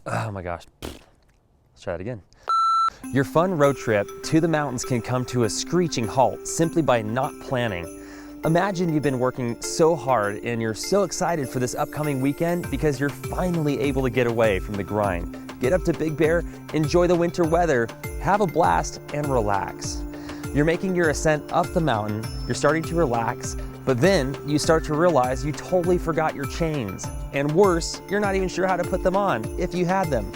Oh my gosh. Let's try that again. Your fun road trip to the mountains can come to a screeching halt simply by not planning. Imagine you've been working so hard and you're so excited for this upcoming weekend because you're finally able to get away from the grind. Get up to Big Bear, enjoy the winter weather, have a blast, and relax. You're making your ascent up the mountain, you're starting to relax, but then you start to realize you totally forgot your chains. And worse, you're not even sure how to put them on, if you had them.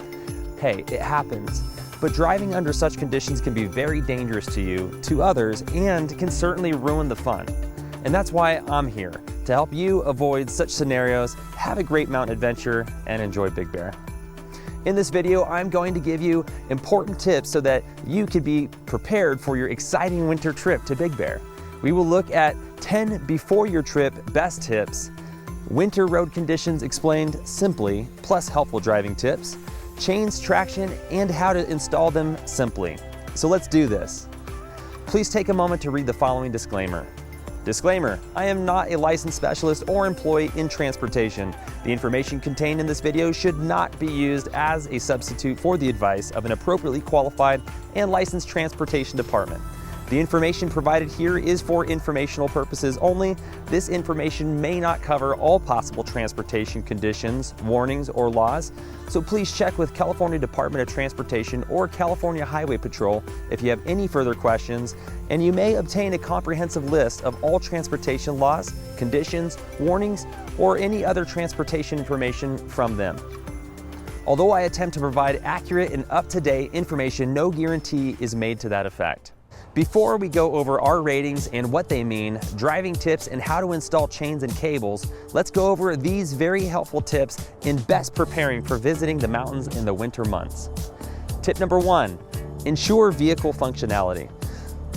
Hey, it happens. But driving under such conditions can be very dangerous to you, to others, and can certainly ruin the fun. And that's why I'm here, to help you avoid such scenarios, have a great mountain adventure, and enjoy Big Bear. In this video, I'm going to give you important tips so that you can be prepared for your exciting winter trip to Big Bear. We will look at 10 before your trip best tips, winter road conditions explained simply, plus helpful driving tips, chains, traction, and how to install them simply. So let's do this. Please take a moment to read the following disclaimer. Disclaimer, I am not a licensed specialist or employee in transportation. The information contained in this video should not be used as a substitute for the advice of an appropriately qualified and licensed transportation department. The information provided here is for informational purposes only. This information may not cover all possible transportation conditions, warnings, or laws, so please check with California Department of Transportation or California Highway Patrol if you have any further questions, and you may obtain a comprehensive list of all transportation laws, conditions, warnings, or any other transportation information from them. Although I attempt to provide accurate and up-to-date information, no guarantee is made to that effect. Before we go over our ratings and what they mean, driving tips and how to install chains and cables, let's go over these very helpful tips in best preparing for visiting the mountains in the winter months. Tip number 1, ensure vehicle functionality.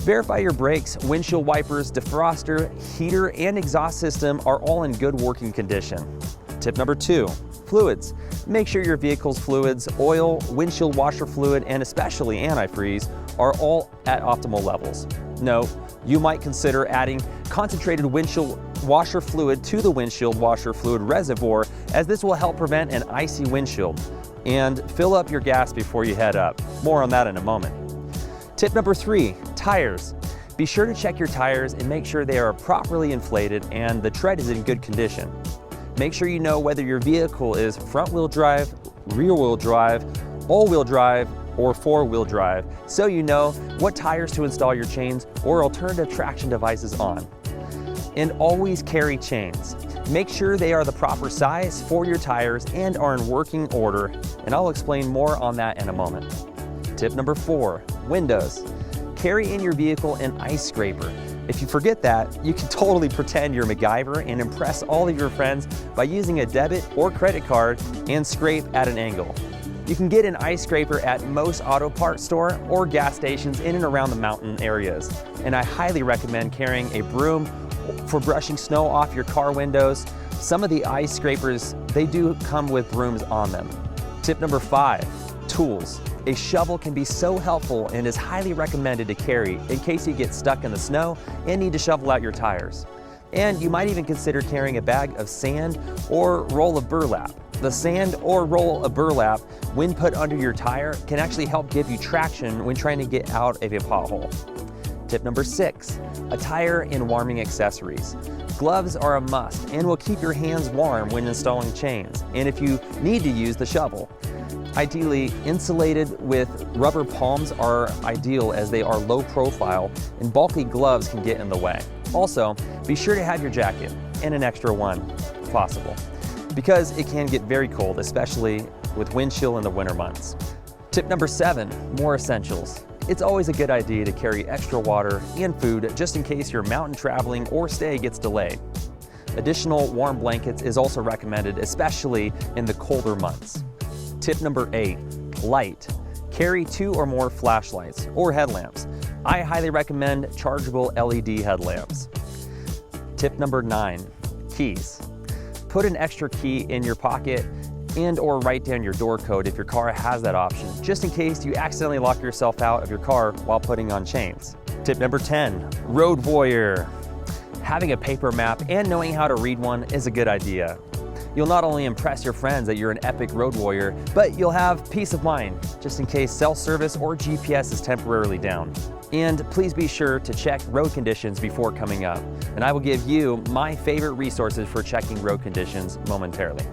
Verify your brakes, windshield wipers, defroster, heater, and exhaust system are all in good working condition. Tip number 2, fluids. Make sure your vehicle's fluids, oil, windshield washer fluid, and especially antifreeze are all at optimal levels. Note, you might consider adding concentrated windshield washer fluid to the windshield washer fluid reservoir, as this will help prevent an icy windshield. And fill up your gas before you head up. More on that in a moment. Tip number 3, tires. Be sure to check your tires and make sure they are properly inflated and the tread is in good condition. Make sure you know whether your vehicle is front-wheel drive, rear-wheel drive, all-wheel drive, or four-wheel drive, so you know what tires to install your chains or alternative traction devices on. And always carry chains. Make sure they are the proper size for your tires and are in working order, and I'll explain more on that in a moment. Tip number 4, windows. Carry in your vehicle an ice scraper. If you forget that, you can totally pretend you're MacGyver and impress all of your friends by using a debit or credit card and scrape at an angle. You can get an ice scraper at most auto parts store or gas stations in and around the mountain areas. And I highly recommend carrying a broom for brushing snow off your car windows. Some of the ice scrapers, they do come with brooms on them. Tip number 5, tools. A shovel can be so helpful and is highly recommended to carry in case you get stuck in the snow and need to shovel out your tires. And you might even consider carrying a bag of sand or roll of burlap. The sand or roll of burlap, when put under your tire, can actually help give you traction when trying to get out of a pothole. Tip number 6, attire and warming accessories. Gloves are a must and will keep your hands warm when installing chains, and if you need to use the shovel. Ideally, insulated with rubber palms are ideal as they are low profile and bulky gloves can get in the way. Also, be sure to have your jacket and an extra one if possible, because it can get very cold, especially with wind chill in the winter months. Tip number 7, more essentials. It's always a good idea to carry extra water and food just in case your mountain traveling or stay gets delayed. Additional warm blankets is also recommended, especially in the colder months. Tip number 8, light. Carry 2 or more flashlights or headlamps. I highly recommend chargeable LED headlamps. Tip number 9, keys. Put an extra key in your pocket and or write down your door code if your car has that option, just in case you accidentally lock yourself out of your car while putting on chains. Tip number 10, road warrior. Having a paper map and knowing how to read one is a good idea. You'll not only impress your friends that you're an epic road warrior, but you'll have peace of mind, just in case cell service or GPS is temporarily down. And please be sure to check road conditions before coming up, and I will give you my favorite resources for checking road conditions momentarily.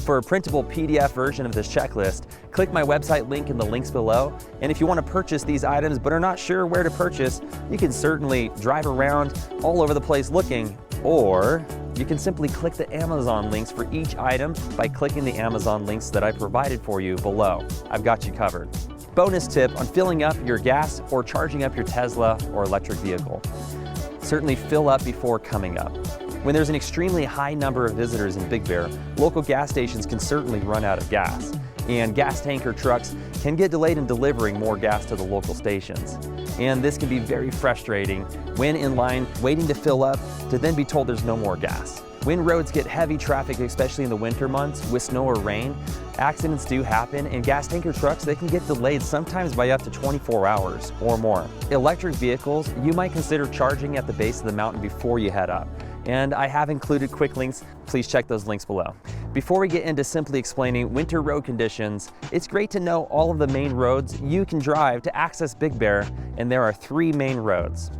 For a printable PDF version of this checklist, click my website link in the links below. And if you want to purchase these items but are not sure where to purchase, you can certainly drive around all over the place looking, or you can simply click the Amazon links for each item by clicking the Amazon links that I provided for you below. I've got you covered. Bonus tip on filling up your gas or charging up your Tesla or electric vehicle. Certainly fill up before coming up. When there's an extremely high number of visitors in Big Bear, local gas stations can certainly run out of gas, and gas tanker trucks can get delayed in delivering more gas to the local stations. And this can be very frustrating when in line waiting to fill up to then be told there's no more gas. When roads get heavy traffic, especially in the winter months with snow or rain, accidents do happen, and gas tanker trucks, they can get delayed sometimes by up to 24 hours or more. Electric vehicles, you might consider charging at the base of the mountain before you head up. And I have included quick links. Please check those links below. Before we get into simply explaining winter road conditions, it's great to know all of the main roads you can drive to access Big Bear, and there are 3 main roads.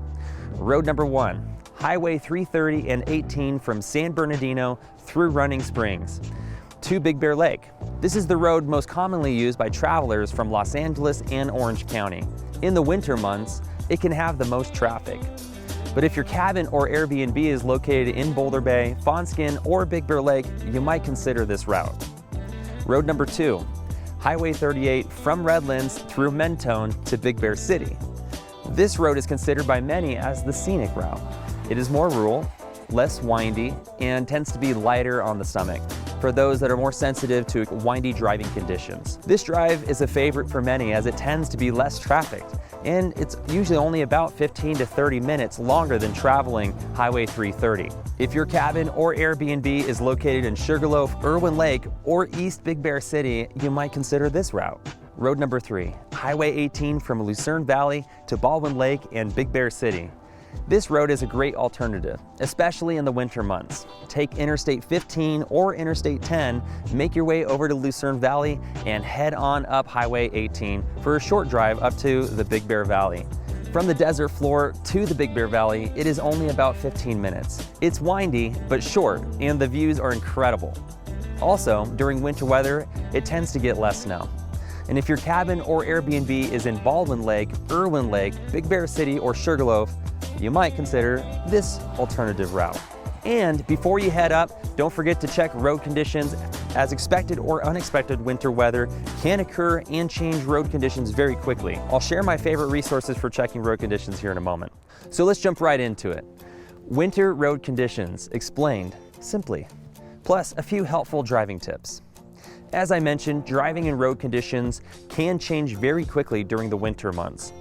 Road number 1, Highway 330 and 18 from San Bernardino through Running Springs to Big Bear Lake. This is the road most commonly used by travelers from Los Angeles and Orange County. In the winter months, it can have the most traffic. But if your cabin or Airbnb is located in Boulder Bay, Fawnskin, or Big Bear Lake, you might consider this route. Road number 2, Highway 38 from Redlands through Mentone to Big Bear City. This road is considered by many as the scenic route. It is more rural, less windy, and tends to be lighter on the stomach for those that are more sensitive to windy driving conditions. This drive is a favorite for many as it tends to be less trafficked, and it's usually only about 15 to 30 minutes longer than traveling Highway 330. If your cabin or Airbnb is located in Sugarloaf, Irwin Lake, or East Big Bear City, you might consider this route. Road number 3, Highway 18 from Lucerne Valley to Baldwin Lake and Big Bear City. This road is a great alternative, especially in the winter months. Take Interstate 15 or Interstate 10, make your way over to Lucerne Valley, and head on up Highway 18 for a short drive up to the Big Bear Valley. From the desert floor to the Big Bear Valley, it is only about 15 minutes. It's windy, but short, and the views are incredible. Also, during winter weather, it tends to get less snow. And if your cabin or Airbnb is in Baldwin Lake, Irwin Lake, Big Bear City, or Sugarloaf, you might consider this alternative route. And before you head up, don't forget to check road conditions, as expected or unexpected winter weather can occur and change road conditions very quickly. I'll share my favorite resources for checking road conditions here in a moment. So let's jump right into it. Winter road conditions explained simply, plus a few helpful driving tips. As I mentioned, driving in road conditions can change very quickly during the winter months.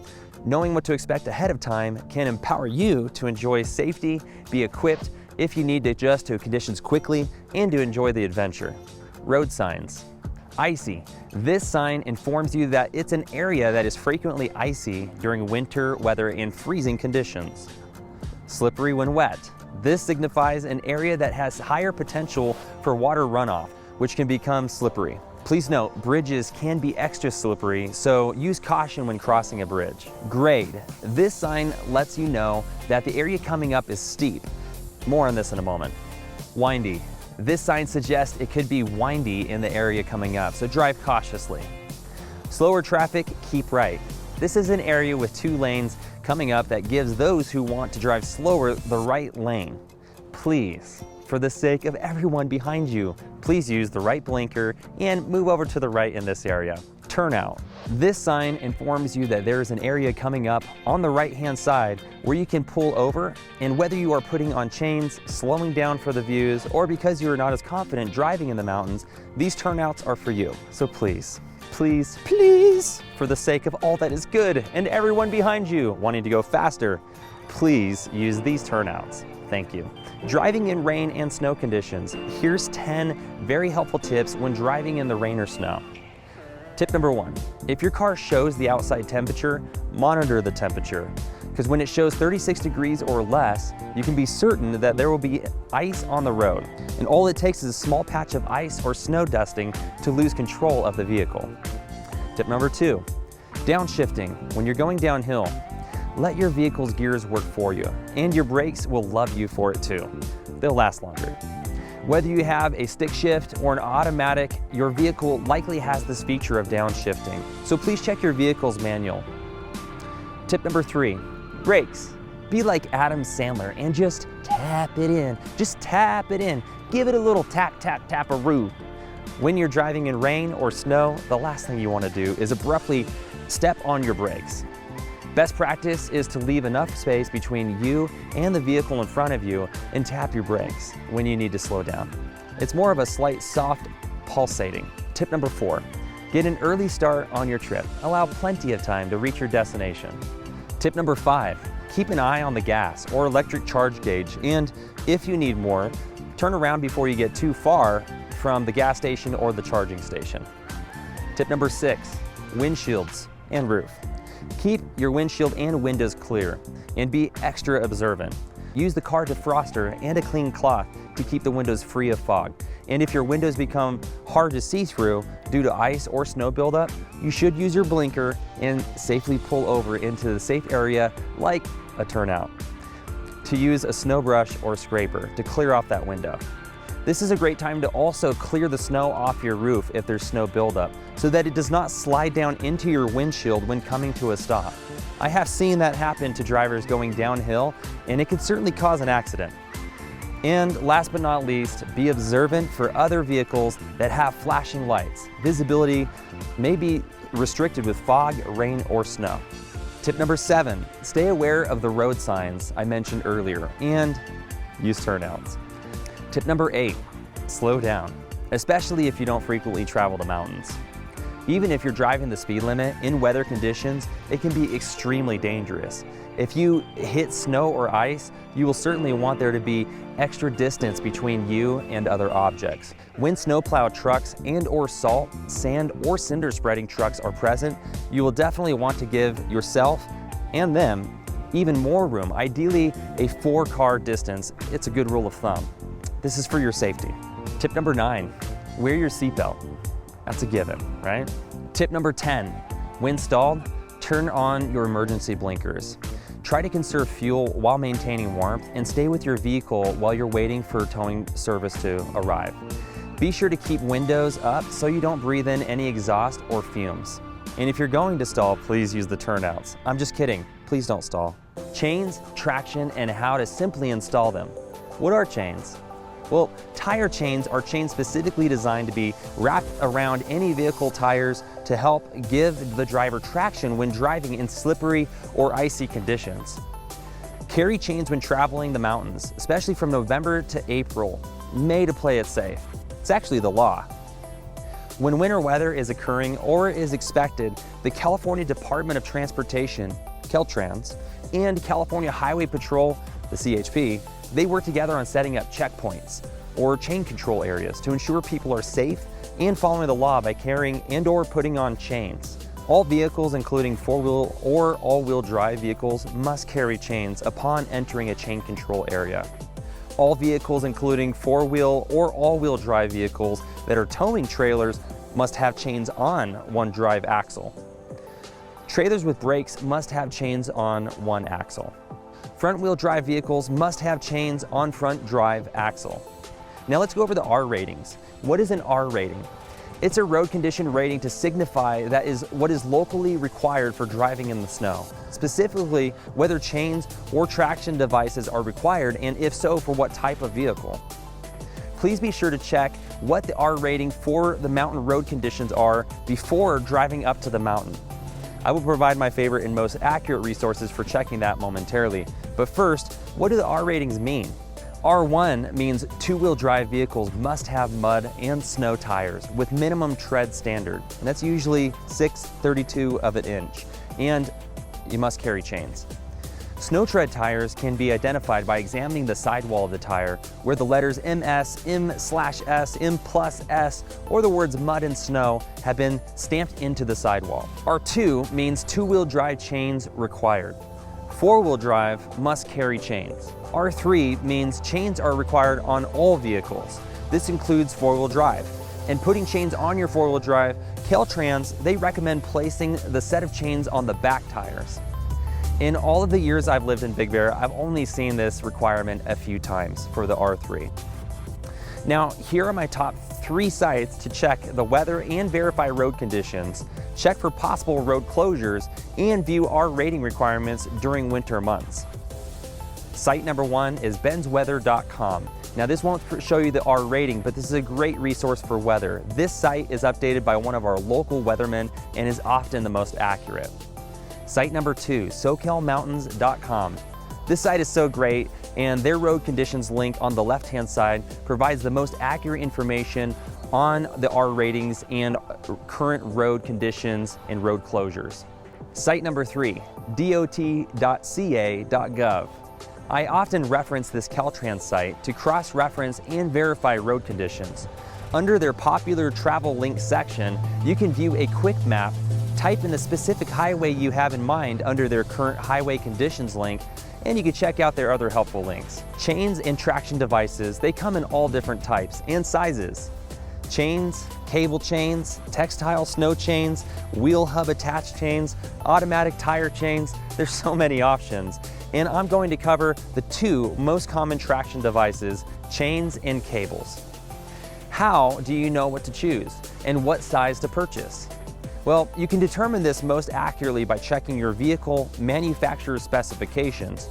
Knowing what to expect ahead of time can empower you to enjoy safety, be equipped if you need to adjust to conditions quickly, and to enjoy the adventure. Road signs. Icy. This sign informs you that it's an area that is frequently icy during winter weather and freezing conditions. Slippery when wet. This signifies an area that has higher potential for water runoff, which can become slippery. Please note, bridges can be extra slippery, so use caution when crossing a bridge. Grade. This sign lets you know that the area coming up is steep. More on this in a moment. Windy. This sign suggests it could be windy in the area coming up, so drive cautiously. Slower traffic, keep right. This is an area with 2 lanes coming up that gives those who want to drive slower the right lane. Please, for the sake of everyone behind you, please use the right blinker and move over to the right in this area. Turnout. This sign informs you that there is an area coming up on the right-hand side where you can pull over, and whether you are putting on chains, slowing down for the views, or because you are not as confident driving in the mountains, these turnouts are for you. So please, please, please, for the sake of all that is good and everyone behind you wanting to go faster, please use these turnouts. Thank you. Driving in rain and snow conditions. Here's 10 very helpful tips when driving in the rain or snow. Tip number 1, if your car shows the outside temperature, monitor the temperature. because when it shows 36 degrees or less, you can be certain that there will be ice on the road, and all it takes is a small patch of ice or snow dusting to lose control of the vehicle. Tip number 2, downshifting. When you're going downhill, let your vehicle's gears work for you, and your brakes will love you for it too. They'll last longer. Whether you have a stick shift or an automatic, your vehicle likely has this feature of downshifting, so please check your vehicle's manual. Tip number 3, brakes. Be like Adam Sandler and just tap it in. Just tap it in. Give it a little tap, tap, tap-a-roo. When you're driving in rain or snow, the last thing you want to do is abruptly step on your brakes. Best practice is to leave enough space between you and the vehicle in front of you and tap your brakes when you need to slow down. It's more of a slight soft pulsating. Tip number 4, get an early start on your trip. Allow plenty of time to reach your destination. Tip number 5, keep an eye on the gas or electric charge gauge, and if you need more, turn around before you get too far from the gas station or the charging station. Tip number 6, windshields and roof. Keep your windshield and windows clear and be extra observant. Use the car defroster and a clean cloth to keep the windows free of fog. And if your windows become hard to see through due to ice or snow buildup, you should use your blinker and safely pull over into the safe area like a turnout to use a snow brush or scraper to clear off that window. This is a great time to also clear the snow off your roof if there's snow buildup, so that it does not slide down into your windshield when coming to a stop. I have seen that happen to drivers going downhill, and it can certainly cause an accident. And last but not least, be observant for other vehicles that have flashing lights. Visibility may be restricted with fog, rain, or snow. Tip number 7, stay aware of the road signs I mentioned earlier and use turnouts. Tip number 8, slow down, especially if you don't frequently travel the mountains. Even if you're driving the speed limit in weather conditions, it can be extremely dangerous. If you hit snow or ice, you will certainly want there to be extra distance between you and other objects. When snowplow trucks and or salt, sand, or cinder spreading trucks are present, you will definitely want to give yourself and them even more room, ideally a 4-car distance. It's a good rule of thumb. This is for your safety. Tip number 9, wear your seatbelt. That's a given, right? Tip number 10, when stalled, turn on your emergency blinkers. Try to conserve fuel while maintaining warmth and stay with your vehicle while you're waiting for towing service to arrive. Be sure to keep windows up so you don't breathe in any exhaust or fumes. And if you're going to stall, please use the turnouts. I'm just kidding, please don't stall. Chains, traction, and how to simply install them. What are chains? Well, tire chains are chains specifically designed to be wrapped around any vehicle tires to help give the driver traction when driving in slippery or icy conditions. Carry chains when traveling the mountains, especially from November to April, May to play it safe. It's actually the law. When winter weather is occurring or is expected, the California Department of Transportation, Caltrans, and California Highway Patrol, the CHP, they work together on setting up checkpoints or chain control areas to ensure people are safe and following the law by carrying and or putting on chains. All vehicles, including 4-wheel or all-wheel drive vehicles, must carry chains upon entering a chain control area. All vehicles, including 4-wheel or all-wheel drive vehicles that are towing trailers, must have chains on one drive axle. Trailers with brakes must have chains on one axle. Front-wheel drive vehicles must have chains on front drive axle. Now let's go over the R ratings. What is an R rating? It's a road condition rating to signify that is what is locally required for driving in the snow. Specifically, whether chains or traction devices are required, and if so, for what type of vehicle. Please be sure to check what the R rating for the mountain road conditions are before driving up to the mountain. I will provide my favorite and most accurate resources for checking that momentarily. But first, what do the R ratings mean? R1 means 2-wheel drive vehicles must have mud and snow tires with minimum tread standard, and that's usually 6/32 of an inch, and you must carry chains. Snow tread tires can be identified by examining the sidewall of the tire where the letters MS, M/S, M+S, or the words mud and snow have been stamped into the sidewall. R2 means 2-wheel drive chains required. Four-wheel drive must carry chains. R3 means chains are required on all vehicles. This includes four-wheel drive. And putting chains on your four-wheel drive, Caltrans, they recommend placing the set of chains on the back tires. In all of the years I've lived in Big Bear, I've only seen this requirement a few times for the R3. Now, here are my top 3 sites to check the weather and verify road conditions, check for possible road closures, and view our rating requirements during winter months. Site number 1 is bensweather.com. Now, this won't show you the R rating, but this is a great resource for weather. This site is updated by one of our local weathermen and is often the most accurate. Site number 2, SoCalMountains.com. This site is so great, and their road conditions link on the left-hand side provides the most accurate information on the R ratings and current road conditions and road closures. Site number 3, dot.ca.gov. I often reference this Caltrans site to cross-reference and verify road conditions. Under their popular travel link section, you can view a quick map, type in the specific highway you have in mind under their current highway conditions link, and you can check out their other helpful links. Chains and traction devices, they come in all different types and sizes. Chains, cable chains, textile snow chains, wheel hub attached chains, automatic tire chains, there's so many options. And I'm going to cover the 2 most common traction devices, chains and cables. How do you know what to choose and what size to purchase? Well, you can determine this most accurately by checking your vehicle manufacturer's specifications.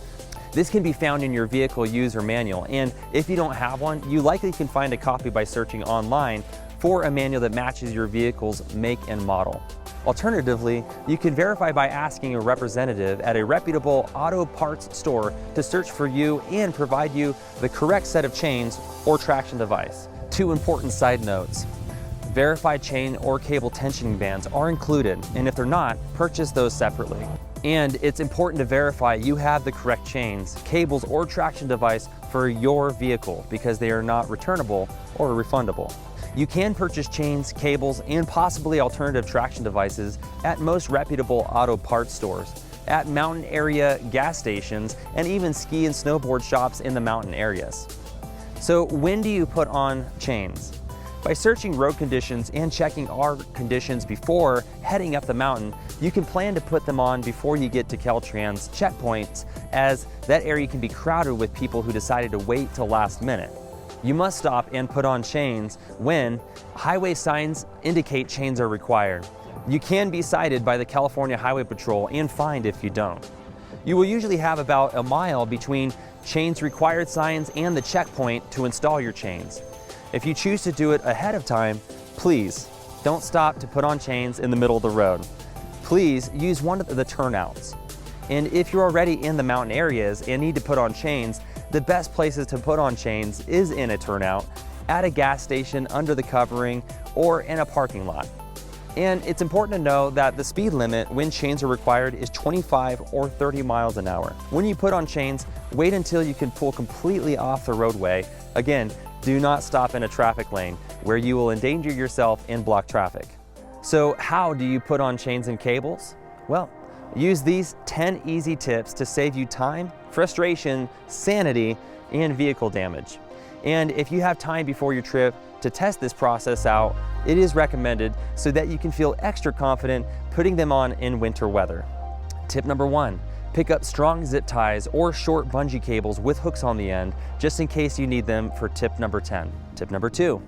This can be found in your vehicle user manual, and if you don't have one, you likely can find a copy by searching online for a manual that matches your vehicle's make and model. Alternatively, you can verify by asking a representative at a reputable auto parts store to search for you and provide you the correct set of chains or traction device. 2 important side notes. Verified chain or cable tensioning bands are included, and if they're not, purchase those separately. And it's important to verify you have the correct chains, cables, or traction device for your vehicle because they are not returnable or refundable. You can purchase chains, cables, and possibly alternative traction devices at most reputable auto parts stores, at mountain area gas stations, and even ski and snowboard shops in the mountain areas. So when do you put on chains? By searching road conditions and checking our conditions before heading up the mountain, you can plan to put them on before you get to Caltrans checkpoints, as that area can be crowded with people who decided to wait till last minute. You must stop and put on chains when highway signs indicate chains are required. You can be cited by the California Highway Patrol and fined if you don't. You will usually have about a mile between chains required signs and the checkpoint to install your chains. If you choose to do it ahead of time, please don't stop to put on chains in the middle of the road. Please use one of the turnouts. And if you're already in the mountain areas and need to put on chains, the best places to put on chains is in a turnout, at a gas station under the covering, or in a parking lot. And it's important to know that the speed limit when chains are required is 25 or 30 miles an hour. When you put on chains, wait until you can pull completely off the roadway. Again, do not stop in a traffic lane where you will endanger yourself and block traffic. So how do you put on chains and cables? Well, use these 10 easy tips to save you time, frustration, sanity, and vehicle damage. And if you have time before your trip to test this process out, it is recommended so that you can feel extra confident putting them on in winter weather. Tip number 1, pick up strong zip ties or short bungee cables with hooks on the end, just in case you need them for tip number 10. Tip number 2,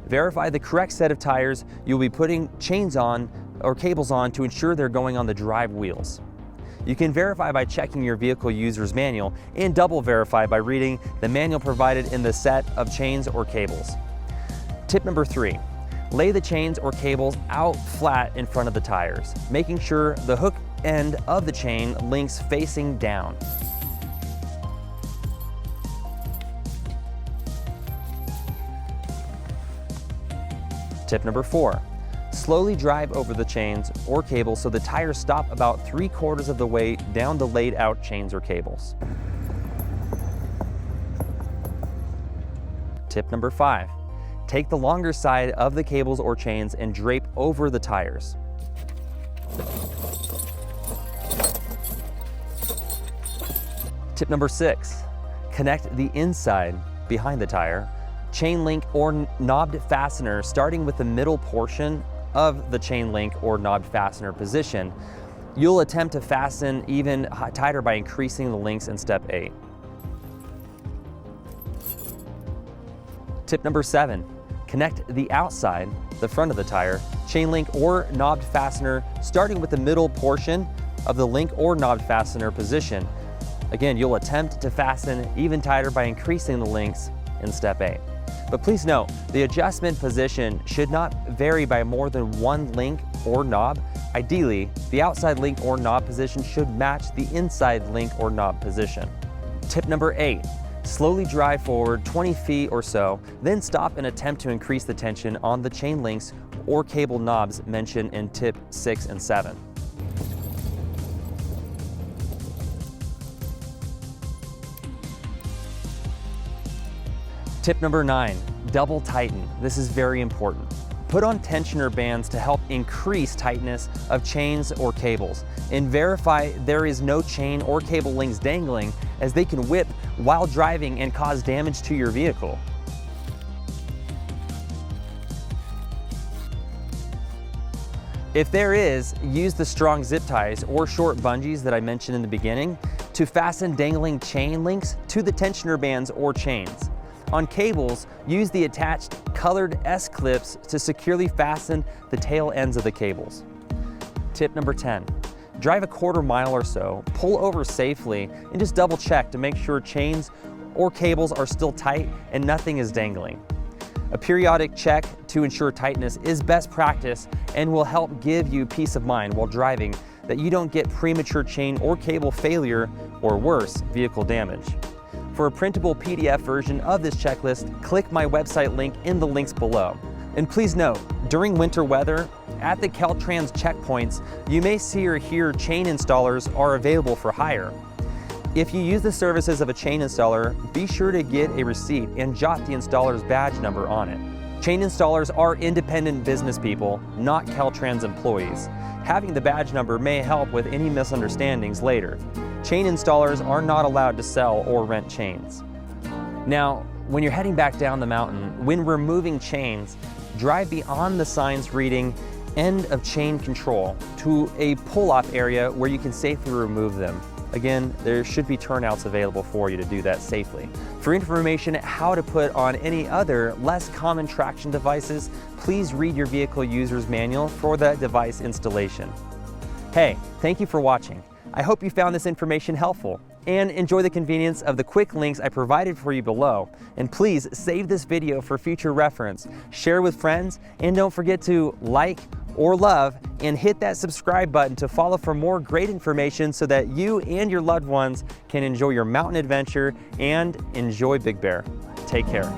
verify the correct set of tires you'll be putting chains on or cables on to ensure they're going on the drive wheels. You can verify by checking your vehicle user's manual and double verify by reading the manual provided in the set of chains or cables. Tip number 3, lay the chains or cables out flat in front of the tires, making sure the hook end of the chain links facing down. Tip number 4, slowly drive over the chains or cables so the tires stop about 3/4 of the way down the laid out chains or cables. Tip number 5, take the longer side of the cables or chains and drape over the tires. Tip number 6, connect the inside behind the tire, chain link or knobbed fastener starting with the middle portion of the chain link or knobbed fastener position. You'll attempt to fasten even tighter by increasing the links in step 8. Tip number 7, connect the outside, the front of the tire, chain link or knobbed fastener starting with the middle portion of the link or knobbed fastener position. Again, you'll attempt to fasten even tighter by increasing the links in step 8. But please note, the adjustment position should not vary by more than one link or knob. Ideally, the outside link or knob position should match the inside link or knob position. Tip number 8, slowly drive forward 20 feet or so, then stop and attempt to increase the tension on the chain links or cable knobs mentioned in tip 6 and 7. Tip number 9, double tighten. This is very important. Put on tensioner bands to help increase tightness of chains or cables, and verify there is no chain or cable links dangling, as they can whip while driving and cause damage to your vehicle. If there is, use the strong zip ties or short bungees that I mentioned in the beginning to fasten dangling chain links to the tensioner bands or chains. On cables, use the attached colored S-clips to securely fasten the tail ends of the cables. Tip number 10, drive a quarter mile or so, pull over safely, and just double check to make sure chains or cables are still tight and nothing is dangling. A periodic check to ensure tightness is best practice and will help give you peace of mind while driving that you don't get premature chain or cable failure or worse, vehicle damage. For a printable PDF version of this checklist, click my website link in the links below. And please note, during winter weather, at the Caltrans checkpoints, you may see or hear chain installers are available for hire. If you use the services of a chain installer, be sure to get a receipt and jot the installer's badge number on it. Chain installers are independent business people, not Caltrans employees. Having the badge number may help with any misunderstandings later. Chain installers are not allowed to sell or rent chains. Now, when you're heading back down the mountain, when removing chains, drive beyond the signs reading "End of chain control" to a pull-off area where you can safely remove them. Again, there should be turnouts available for you to do that safely. For information how to put on any other less common traction devices, please read your vehicle user's manual for that device installation. Hey, thank you for watching. I hope you found this information helpful and enjoy the convenience of the quick links I provided for you below. And please save this video for future reference, share with friends, and don't forget to like or love and hit that subscribe button to follow for more great information so that you and your loved ones can enjoy your mountain adventure and enjoy Big Bear. Take care.